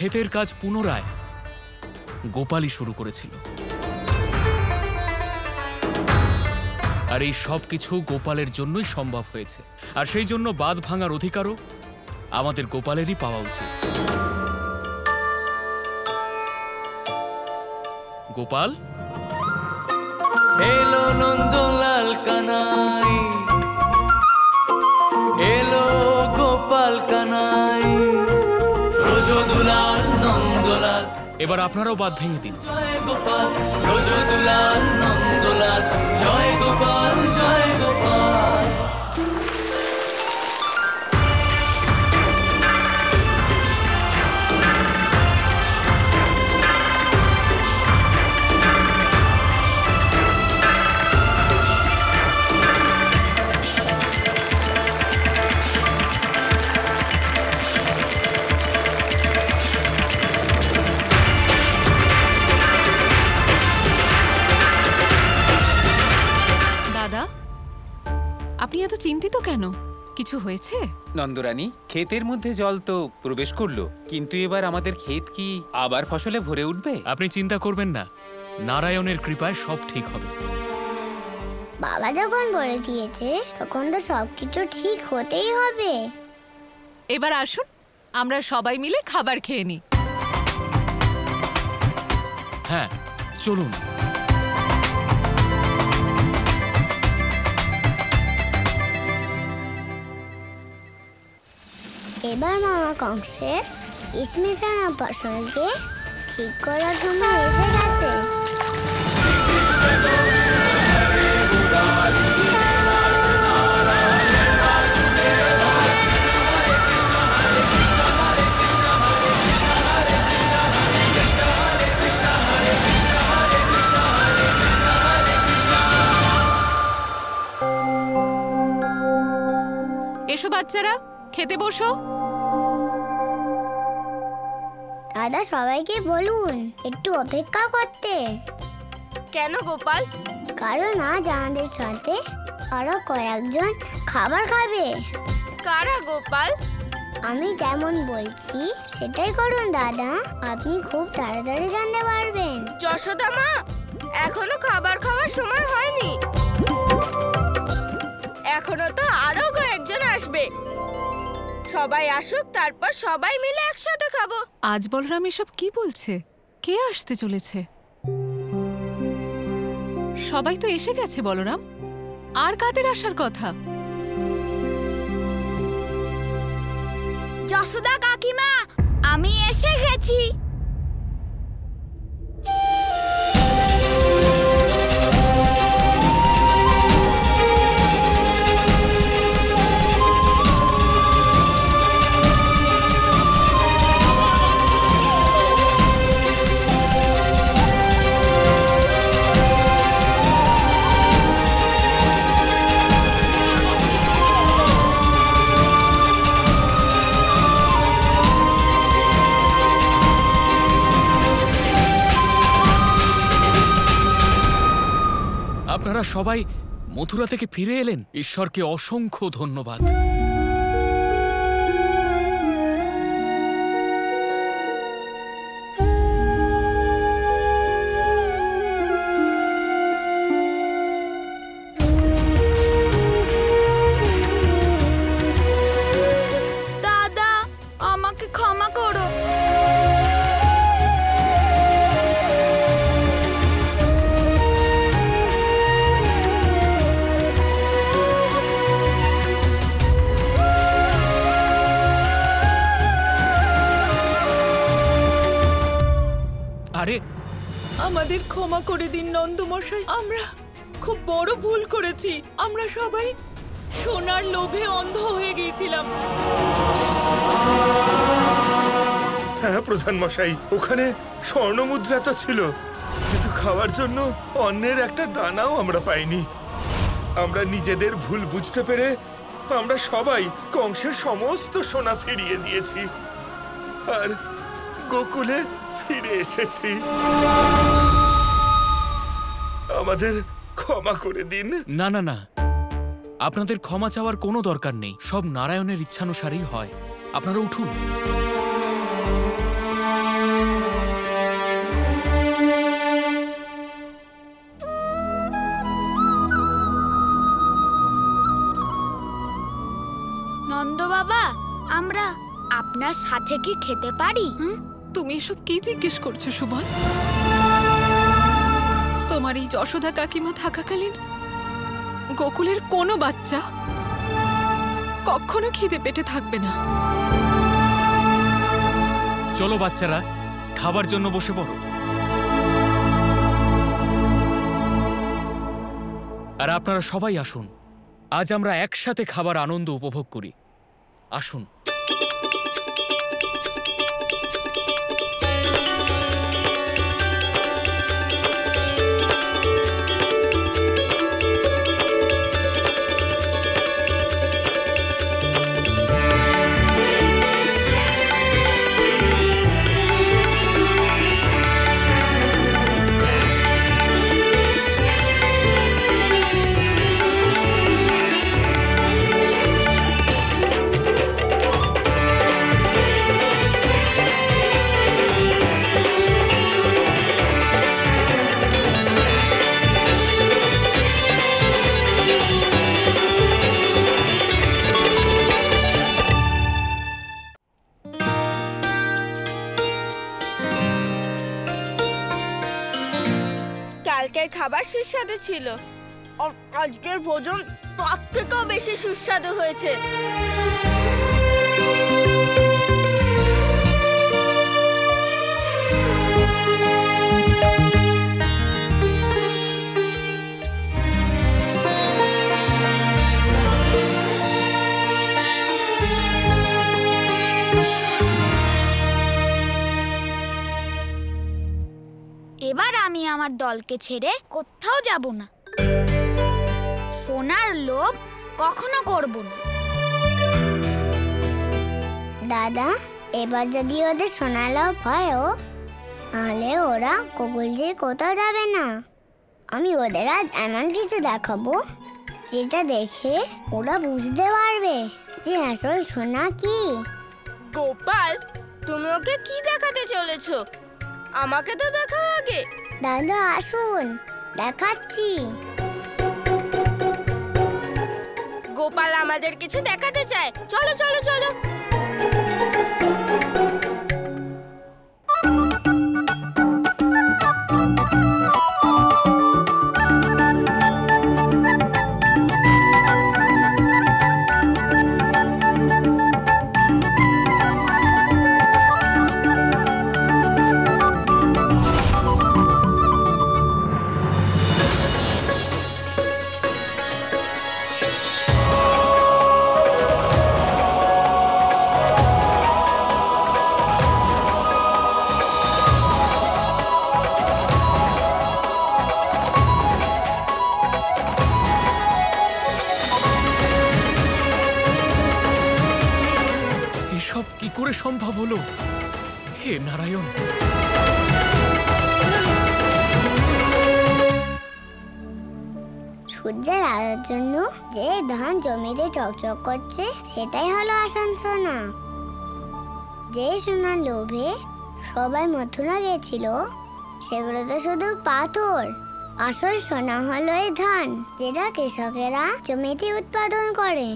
ক্ষেতের কাজ পুনরায় গোপালই শুরু করেছিল। আর এই সব কিছু গোপালের জন্যই সম্ভব হয়েছে, আর সেই জন্য বাঁধ ভাঙার অধিকারও আমাদের গোপালেরই পাওয়া উচিত। গোপাল এলো নন্দলাল কানাই, এলো গোপাল কানাই, ব্রজদুলাল নন্দলাল। এবার আপনারাও বাঁধ ভেঙে দিন। জয় গোপাল, ব্রজদুলাল নন্দলাল, জয় গোপাল, জয় গোপাল। আপনি এত চিন্তিত কেন? কিছু হয়েছে? নন্দরানী, ক্ষেতের মধ্যে জল তো প্রবেশ করলো, কিন্তু এবার আমাদের ক্ষেত কি আবার ফসলে ভরে উঠবে? আপনি চিন্তা করবেন না, নারায়ণের কৃপায় সব ঠিক হবে। বাবা যখন বলে দিয়েছে তখন তো সবকিছু ঠিক হতেই হবে। এবার আসুন আমরা সবাই মিলে খাবার খেয়ে নিই। হ্যাঁ, চলুন। এবার মামা কংসের ইসমিশানা ফসলকে ঠিক করার সময় এসে গেছে। এসো বাচ্চারা, খেতে বসো। দাদা সবাইকে বলুন একটু অপেক্ষা করতে। কেন গোপাল? কারণ আজ আমাদের সাথে আরো কয়েকজন খাবার খাবে। কারা গোপাল? আমি যেমন বলছি সেটাই করুন দাদা, আপনি খুব তাড়াতাড়ি জানতে পারবেন। যশোদা মা, এখনো খাবার খাওয়ার সময় হয়নি। এখনো তো আরো কয়েকজন আসবে। সবাই আসুক, তারপর সবাই মিলে একসাথে খাবো। আজ বলরাম এসব কি বলছে? কে আসতে চলেছে? সবাই তো এসে গেছে বলরাম, আর কাদের আসার কথা? যশোদা কাকিমা, আমি এসে গেছি। আপনারা সবাই মথুরা থেকে ফিরে এলেন, ঈশ্বরকে অসংখ্য ধন্যবাদ। দাদা, আমাকে ক্ষমা করো। আরে আমাদের ক্ষমা করে দিন নন্দমশাই, আমরা খুব বড় ভুল করেছি। আমরা সবাই সোনার লোভে অন্ধ হয়ে গিয়েছিলাম। হ্যাঁ প্রধান মশাই, ওখানে স্বর্ণমুদ্রা তো ছিল, কিন্তু খাওয়ার জন্য অন্যের একটা দানাও আমরা পাইনি। আমরা নিজেদের ভুল বুঝতে পেরে আমরা সবাই কংসের সমস্ত সোনা ফিরিয়ে দিয়েছি আর গোকুলে ফিরে এসেছি। আমাদের ক্ষমা করে দিন। না না না, আপনাদের ক্ষমা চাওয়ার কোনো দরকার নেই, সব নারায়ণের ইচ্ছানুসারেই হয়। আপনারা উঠুন। আমরা সাথে কি খেতে পারি? তুমি এসব কি জিজ্ঞেস করছো সুবল? তোমার এই যশোদা কাকিমা থাকাকালীন গোকুলের কোনো বাচ্চা কখনো খিদে পেটে থাকবে না। চলো বাচ্চারা, খাবার জন্য বসে পড়ো। আর আপনারা সবাই আসুন, আজ আমরা একসাথে খাবার আনন্দ উপভোগ করি। আসুন। কালকের খাবার সুস্বাদু ছিল, আর আজকের ভোজন তার থেকেও বেশি সুস্বাদু হয়েছে। এবার আমি আমার দলকে ছেড়ে কোথাও যাব না। সোনার লোভ কখনো করব না। দাদা, এবার যদি ওদের সোনার লোভ হয়ও, তাহলে ওরা গোকুল যে কোথাও যাবে না। আমি ওদের আজ এমন কিছু দেখাবো যেটা দেখে ওরা বুঝতে পারবে যে আসল সোনা কি। গোপাল, তুমি ওকে কি দেখাতে চলেছো? আমাকে তো দেখাও আগে। দাদা আসুন, দেখাচ্ছি। গোপাল আমাদের কিছু দেখাতে চায়। চলো চলো চলো। এসব কি করে সম্ভব হলো? হে নারায়ণ! সূর্যের আলোর জন্য যে ধান জমিতে চকচক করছে সেটাই হলো আসল সোনা। যে সোনার লোভে সবাই মথুরা গেছিল সেগুলো তো শুধু পাথর। আসল সোনা হলো এই ধান, যেটা কৃষকেরা জমিতে উৎপাদন করে।